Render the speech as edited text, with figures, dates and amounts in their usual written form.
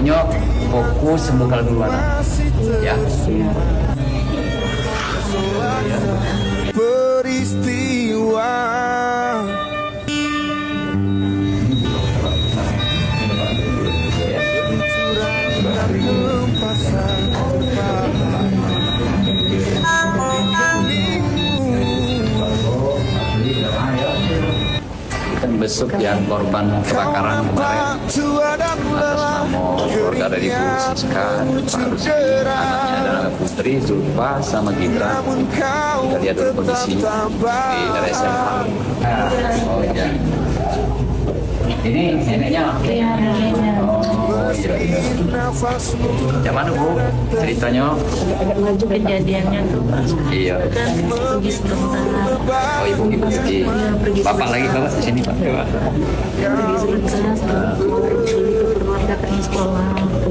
pokoknya fokus sembuhkan dulu anak ya. Peristiwa Kan besok yang korban kebakaran kemarin atas nama keluarga dari Bu Siska, Pak Rusdi, anaknya adalah Putri, Zulfa, sama Gibran. Kita lihat dulu kondisinya di RSMH. Oh iya. Ini neneknya? Iya, neneknya. Oh iya, iya. Yang mana Bu ceritanya? Kejadiannya tuh Iya. kan pergi sebentar, Oh ibu pergi. Bapak lagi bapak di sini Pak. pergi sebentar, beli keperluan datang sekolah.